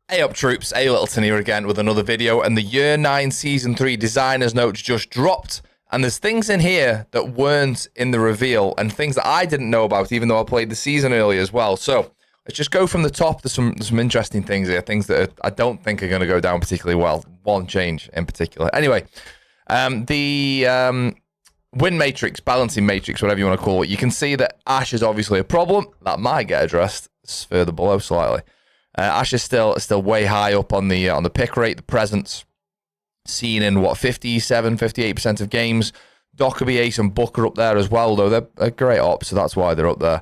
Hey up troops, A Littleton here again with another video, and the Year 9 Season 3 designers notes just dropped, and there's things in here that weren't in the reveal, and things that I didn't know about even though I played the season early as well. So let's just go from the top. There's some interesting things here, things that I don't think are going to go down particularly well. One change in particular. Anyway, the win matrix, balancing matrix, whatever you want to call it, you can see that Ash is obviously a problem. That might get addressed further below slightly. Ash is still way high up on the pick rate. The presence seen in what 57-58% of games. Dockerby, Ace, and Booker up there as well, though they're a great op, so that's why they're up there.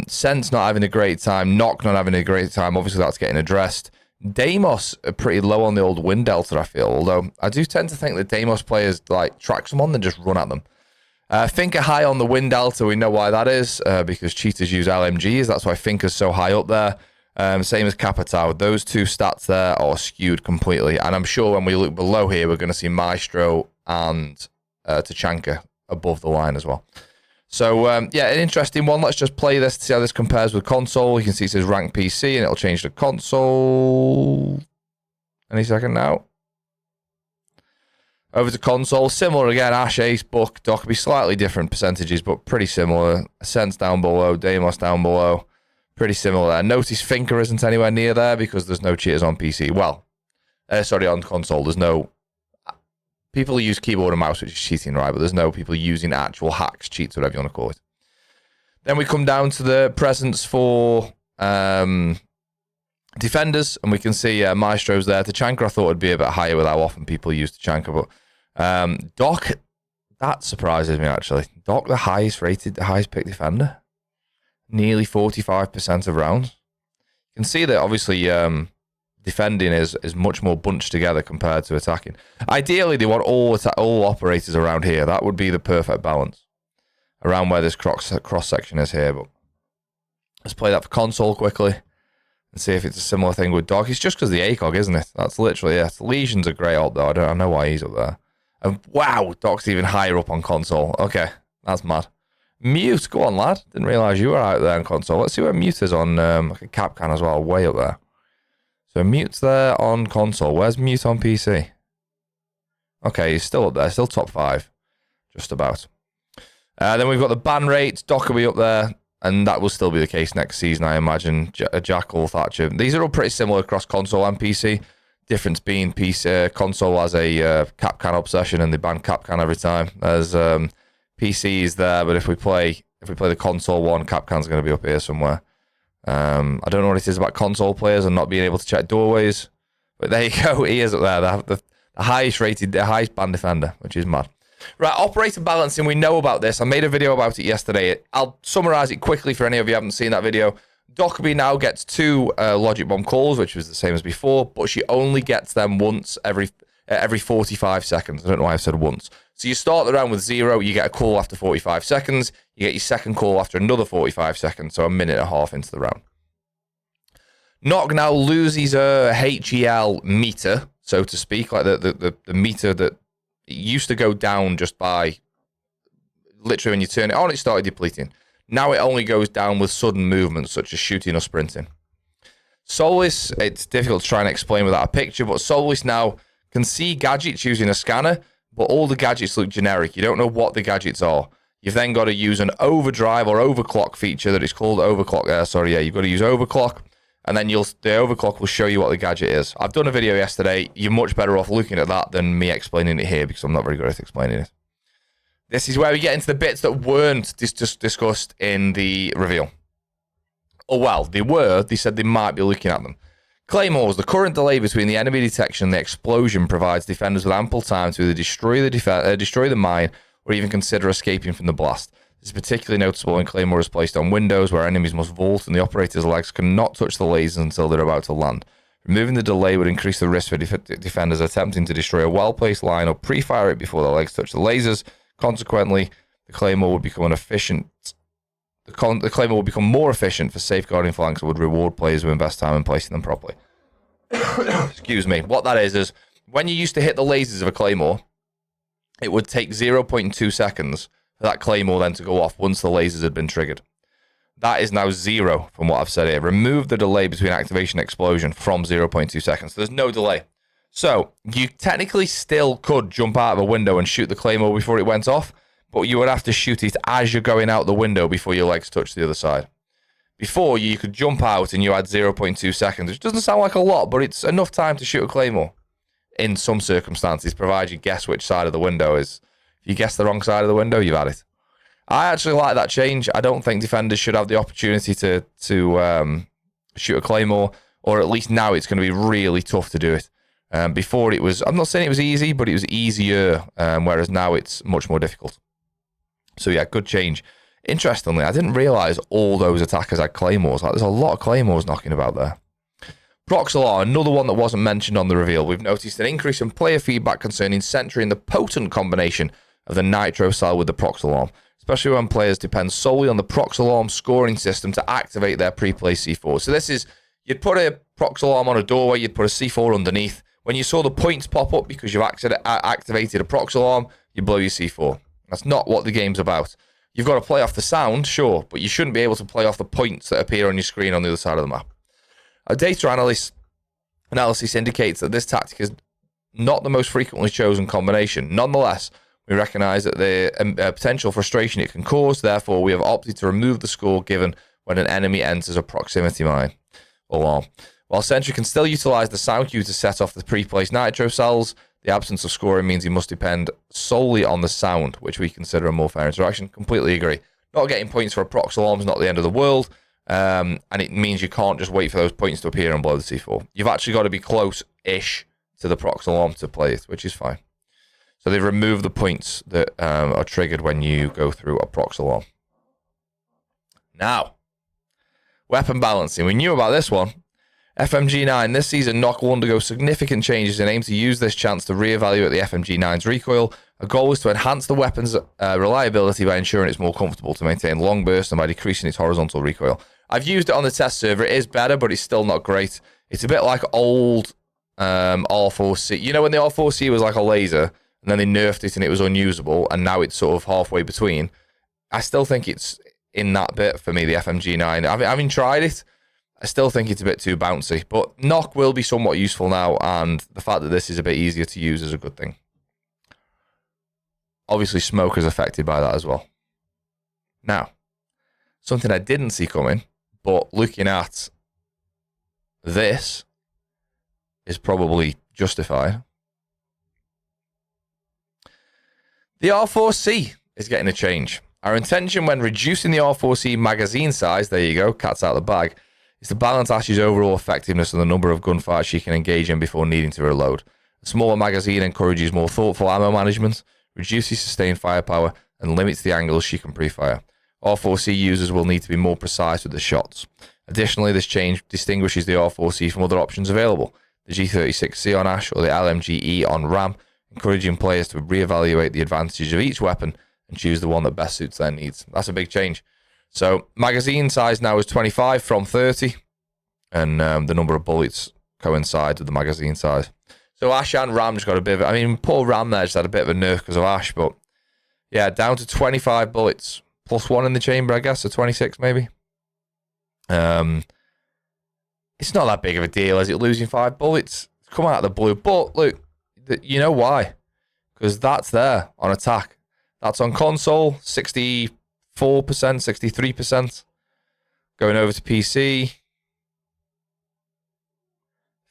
Sense not having a great time. Knock not having a great time. Obviously, that's getting addressed. Deimos are pretty low on the old win delta, I feel. Although I do tend to think that Deimos players like track someone and just run at them. Finker high on the win delta. We know why that is because cheaters use LMGs. That's why Finker's so high up there. Same as Capitao. Those two stats there are skewed completely. And I'm sure when we look below here, we're going to see Maestro and Tachanka above the line as well. So, yeah, an interesting one. Let's just play this to see how this compares with console. You can see it says rank PC, and it'll change to console any second now. Over to console. Similar again. Ash, Ace, Book, Dockerby. Slightly different percentages, but pretty similar. Sense down below. Deimos down below. Pretty similar there. Notice Finker isn't anywhere near there because there's no cheaters on PC. Well, sorry, on console. There's no... People use keyboard and mouse, which is cheating, right? But there's no people using actual hacks, cheats, whatever you want to call it. Then we come down to the presence for defenders, and we can see Maestro's there. Tachanka I thought would be a bit higher with how often people use Tachanka, but Doc, that surprises me, actually. Doc, the highest rated, the highest picked defender. Nearly 45% of rounds. You can see that obviously defending is much more bunched together compared to attacking. Ideally, they want all operators around here. That would be the perfect balance around where this cross section is here. But let's play that for console quickly and see if it's a similar thing with Dog. It's just because the ACOG, isn't it? That's literally it. Lesion's a great ult though. I don't know why he's up there. And wow, Doc's even higher up on console. Okay, that's mad. Mute, go on, lad. Didn't realise you were out there on console. Let's see where Mute is on like a Capcan as well, way up there. So Mute's there on console. Where's Mute on PC? Okay, he's still up there, still top 5. Just about. Then we've got the ban rate, Dockerby up there, and that will still be the case next season, I imagine. Jackal, Thatcher. These are all pretty similar across console and PC. Difference being PC, console has a Capcan obsession and they ban Capcan every time. There's... PC is there, but if we play the console one, Capcan's going to be up here somewhere. I don't know what it is about console players and not being able to check doorways, but there you go. He is up there, the highest rated, the highest band defender, which is mad. Right, operator balancing, we know about this. I made a video about it yesterday. I'll summarize it quickly for any of you who haven't seen that video. Dockerby now gets 2 logic bomb calls, which was the same as before, but she only gets them once every 45 seconds. I don't know why I said once. So you start the round with 0, you get a call after 45 seconds, you get your second call after another 45 seconds, so a minute and a half into the round. Knock now loses her HEL meter, so to speak, like the meter that it used to go down just by, literally when you turn it on, it started depleting. Now it only goes down with sudden movements, such as shooting or sprinting. Solis, it's difficult to try and explain without a picture, but Solis now can see gadgets using a scanner, but all the gadgets look generic. You don't know what the gadgets are. You've then got to use an overdrive or overclock feature that is called overclock. You've got to use overclock, and then the overclock will show you what the gadget is. I've done a video yesterday. You're much better off looking at that than me explaining it here because I'm not very good at explaining it. This is where we get into the bits that weren't discussed in the reveal. Oh, well, they said they might be looking at them. Claymores, the current delay between the enemy detection and the explosion provides defenders with ample time to either destroy the mine or even consider escaping from the blast. This is particularly noticeable when Claymore is placed on windows where enemies must vault and the operator's legs cannot touch the lasers until they're about to land. Removing the delay would increase the risk for defenders attempting to destroy a well-placed line or pre-fire it before the legs touch the lasers. Consequently, the Claymore would become the Claymore will become more efficient for safeguarding flanks and would reward players who invest time in placing them properly. Excuse me. What that is when you used to hit the lasers of a Claymore, it would take 0.2 seconds for that Claymore then to go off once the lasers had been triggered. That is now 0 from what I've said here. Remove the delay between activation and explosion from 0.2 seconds. So there's no delay. So you technically still could jump out of a window and shoot the claymore before it went off, but you would have to shoot it as you're going out the window before your legs touch the other side. Before, you could jump out and you had 0.2 seconds, which doesn't sound like a lot, but it's enough time to shoot a claymore in some circumstances, provided you guess which side of the window is. If you guess the wrong side of the window, you've had it. I actually like that change. I don't think defenders should have the opportunity to shoot a claymore, or at least now it's going to be really tough to do it. Before it was, I'm not saying it was easy, but it was easier, whereas now it's much more difficult. So yeah, good change. Interestingly, I didn't realise all those attackers had claymores. Like, there's a lot of claymores knocking about there. Prox alarm, another one that wasn't mentioned on the reveal. We've noticed an increase in player feedback concerning centering the potent combination of the nitro cell with the prox alarm, especially when players depend solely on the prox alarm scoring system to activate their pre-placed C4. So this is, you'd put a prox alarm on a doorway, you'd put a C4 underneath. When you saw the points pop up because you've activated a prox alarm, you blow your C4. That's not what the game's about. You've got to play off the sound, sure, but you shouldn't be able to play off the points that appear on your screen on the other side of the map. A data analysis indicates that this tactic is not the most frequently chosen combination. Nonetheless, we recognise that the potential frustration it can cause. Therefore, we have opted to remove the score given when an enemy enters a proximity mine alarm. While Sentry can still utilise the sound cue to set off the pre-placed nitro cells, the absence of scoring means he must depend solely on the sound, which we consider a more fair interaction. Completely agree. Not getting points for a prox alarm is not the end of the world, and it means you can't just wait for those points to appear and blow the C4. You've actually got to be close-ish to the prox alarm to play it, which is fine. So they've removed the points that are triggered when you go through a prox alarm. Now, weapon balancing. We knew about this one. FMG9 this season, Nock will undergo significant changes and aims to use this chance to reevaluate the FMG9's recoil. A goal is to enhance the weapon's reliability by ensuring it's more comfortable to maintain long bursts and by decreasing its horizontal recoil. I've used it on the test server. It is better, but it's still not great. It's a bit like old R4C. You know when the R4C was like a laser, and then they nerfed it and it was unusable, and now it's sort of halfway between. I still think it's in that bit for me, the FMG9. Having tried it, I still think it's a bit too bouncy, but Nock will be somewhat useful now, and the fact that this is a bit easier to use is a good thing. Obviously, smoke is affected by that as well. Now, something I didn't see coming, but looking at this is probably justified. The R4C is getting a change. Our intention when reducing the R4C magazine size, there you go, cat's out of the bag, is to balance Ash's overall effectiveness and the number of gunfights she can engage in before needing to reload. A smaller magazine encourages more thoughtful ammo management, reduces sustained firepower, and limits the angles she can pre-fire. R4C users will need to be more precise with the shots. Additionally, this change distinguishes the R4C from other options available, the G36C on Ash or the LMGE on RAM, encouraging players to reevaluate the advantages of each weapon and choose the one that best suits their needs. That's a big change. So magazine size now is 25 from 30, and the number of bullets coincides with the magazine size. So Ash and Ram just got a bit of, I mean, poor Ram there just had a bit of a nerf because of Ash, but yeah, down to 25 bullets, plus one in the chamber, I guess, so 26 maybe. It's not that big of a deal, is it, losing 5 bullets? It's come out of the blue, but look, you know why? Because that's there on attack. That's on console, 64%, 63%. Going over to PC,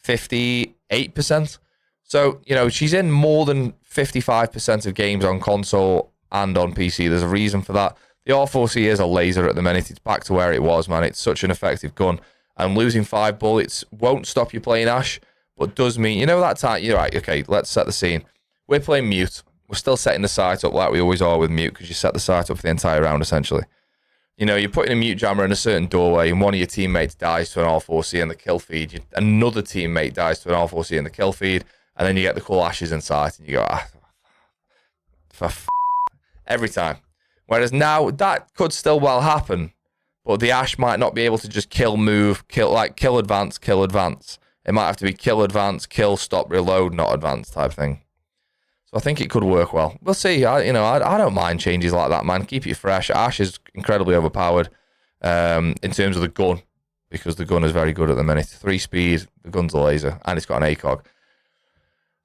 58%. So, you know, she's in more than 55% of games on console and on PC. There's a reason for that. The R4C is a laser at the minute. It's back to where it was, man. It's such an effective gun. And losing 5 bullets won't stop you playing Ash, but does mean, you know, that time, you're right, okay, let's set the scene. We're playing Mute. We're still setting the sight up like we always are with Mute, because you set the sight up for the entire round, essentially. You know, you're putting a Mute jammer in a certain doorway, and one of your teammates dies to an R4C in the kill feed. Another teammate dies to an R4C in the kill feed, and then you get the cool Ashes in sight, and you go, every time. Whereas now, that could still well happen, but the Ash might not be able to just kill, move, kill, like kill, advance, kill, advance. It might have to be kill, advance, kill, stop, reload, not advance type thing. So I think it could work well. We'll see. I don't mind changes like that, man. Keep it fresh. Ash is incredibly overpowered. in terms of the gun, because the gun is very good at the minute. 3-speed, the gun's a laser, and it's got an ACOG.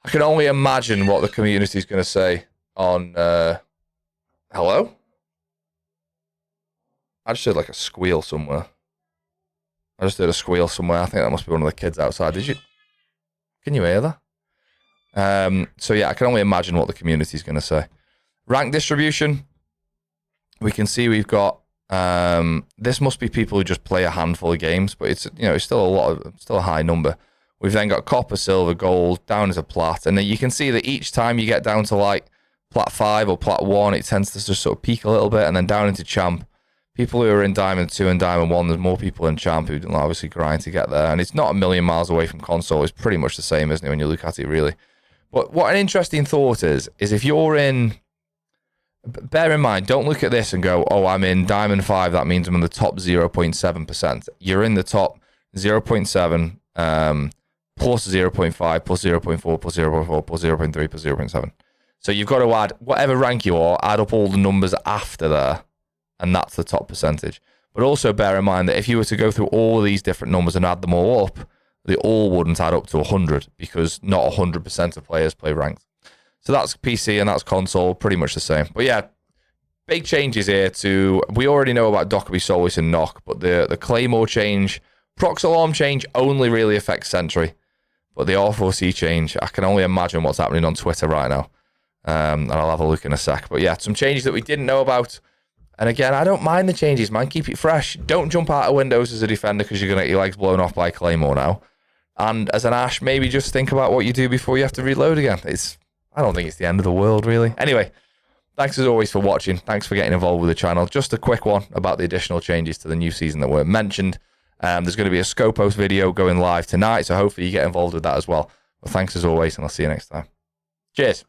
I can only imagine what the community is going to say on... hello? I just heard like a squeal somewhere. I think that must be one of the kids outside. Did you? Can you hear that? So yeah, I can only imagine what the community is going to say. Rank distribution. We can see we've got. This must be people who just play a handful of games, but it's it's still a high number. We've then got copper, silver, gold, down as a plat, and then you can see that each time you get down to like plat 5 or plat 1, it tends to just sort of peak a little bit, and then down into champ. People who are in Diamond 2 and Diamond 1, there's more people in Champ who obviously grind to get there. And it's not a million miles away from console. It's pretty much the same, isn't it, when you look at it, really? But what an interesting thought is if you're in... Bear in mind, don't look at this and go, oh, I'm in Diamond 5, that means I'm in the top 0.7%. You're in the top 0.7, plus 0.5, plus 0.4, plus 0.4, plus 0.3, plus 0.7. So you've got to add, whatever rank you are, add up all the numbers after there. And that's the top percentage. But also bear in mind that if you were to go through all of these different numbers and add them all up, they all wouldn't add up to 100 because not 100% of players play ranked. So that's PC and that's console, pretty much the same. But yeah, big changes here to... We already know about Dockerby, Solus, and Knock, but the Claymore change, prox alarm change only really affects Sentry. But the R4C change, I can only imagine what's happening on Twitter right now. And I'll have a look in a sec. But yeah, some changes that we didn't know about. And again, I don't mind the changes, man. Keep it fresh. Don't jump out of windows as a defender because you're going to get your legs blown off by Claymore now. And as an Ash, maybe just think about what you do before you have to reload again. I don't think it's the end of the world, really. Anyway, thanks as always for watching. Thanks for getting involved with the channel. Just a quick one about the additional changes to the new season that weren't mentioned. There's going to be a Scopos video going live tonight, so hopefully you get involved with that as well. Well, thanks as always, and I'll see you next time. Cheers.